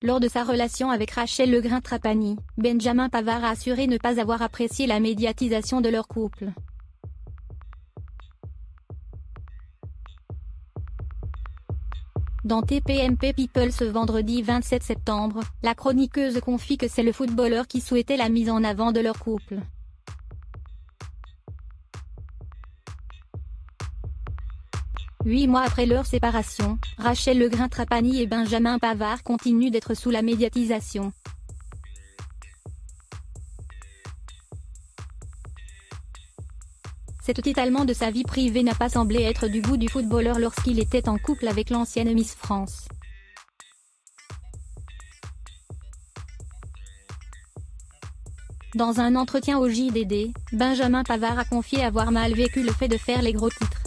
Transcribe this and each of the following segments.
Lors de sa relation avec Rachel Legrain-Trapani, Benjamin Pavard a assuré ne pas avoir apprécié la médiatisation de leur couple. Dans TPMP People ce vendredi 27 septembre, la chroniqueuse confie que c'est le footballeur qui souhaitait la mise en avant de leur couple. Huit mois après leur séparation, Rachel Legrain-Trapani et Benjamin Pavard continuent d'être sous la médiatisation. Cet étalement de sa vie privée n'a pas semblé être du goût du footballeur lorsqu'il était en couple avec l'ancienne Miss France. Dans un entretien au JDD, Benjamin Pavard a confié avoir mal vécu le fait de faire les gros titres.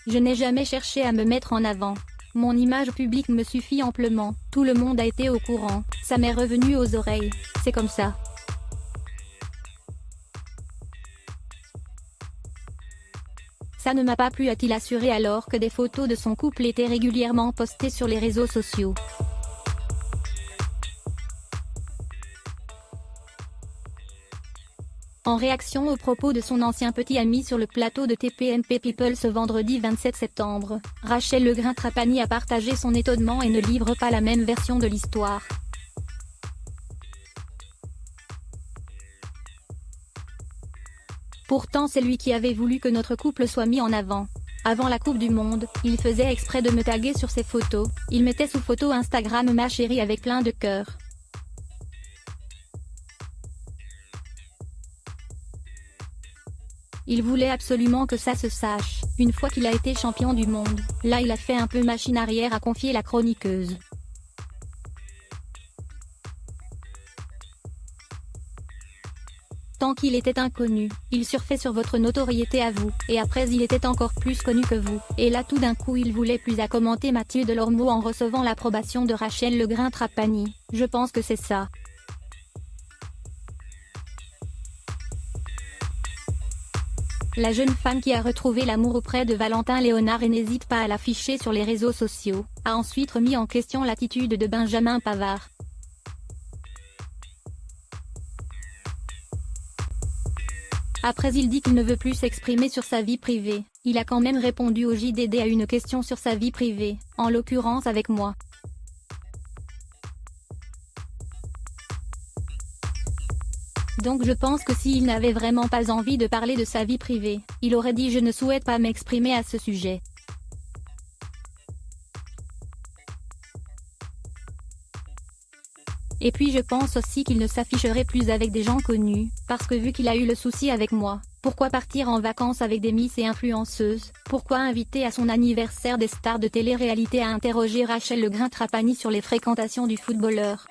Je n'ai jamais cherché à me mettre en avant. Mon image publique me suffit amplement, tout le monde a été au courant, ça m'est revenu aux oreilles, c'est comme ça. Ça ne m'a pas plu, a-t-il assuré alors que des photos de son couple étaient régulièrement postées sur les réseaux sociaux. En réaction aux propos de son ancien petit ami sur le plateau de TPMP People ce vendredi 27 septembre, Rachel Legrain-Trapani a partagé son étonnement et ne livre pas la même version de l'histoire. Pourtant c'est lui qui avait voulu que notre couple soit mis en avant. Avant la Coupe du Monde, il faisait exprès de me taguer sur ses photos, il mettait sous photo Instagram ma chérie avec plein de cœurs. Il voulait absolument que ça se sache. Une fois qu'il a été champion du monde, là il a fait un peu machine arrière, a confié la chroniqueuse. Tant qu'il était inconnu, il surfait sur votre notoriété à vous, et après il était encore plus connu que vous, et là tout d'un coup il voulait plus à commenter Mathieu Delormeau en recevant l'approbation de Rachel Legrain-Trapani. Je pense que c'est ça. La jeune femme qui a retrouvé l'amour auprès de Valentin Léonard et n'hésite pas à l'afficher sur les réseaux sociaux, a ensuite remis en question l'attitude de Benjamin Pavard. Après il dit qu'il ne veut plus s'exprimer sur sa vie privée, il a quand même répondu au JDD à une question sur sa vie privée, en l'occurrence avec moi. Donc je pense que s'il n'avait vraiment pas envie de parler de sa vie privée, il aurait dit « Je ne souhaite pas m'exprimer à ce sujet ». Et puis je pense aussi qu'il ne s'afficherait plus avec des gens connus, parce que vu qu'il a eu le souci avec moi, pourquoi partir en vacances avec des miss et influenceuses, pourquoi inviter à son anniversaire des stars de télé-réalité, a interrogé Rachel Legrain-Trapani sur les fréquentations du footballeur.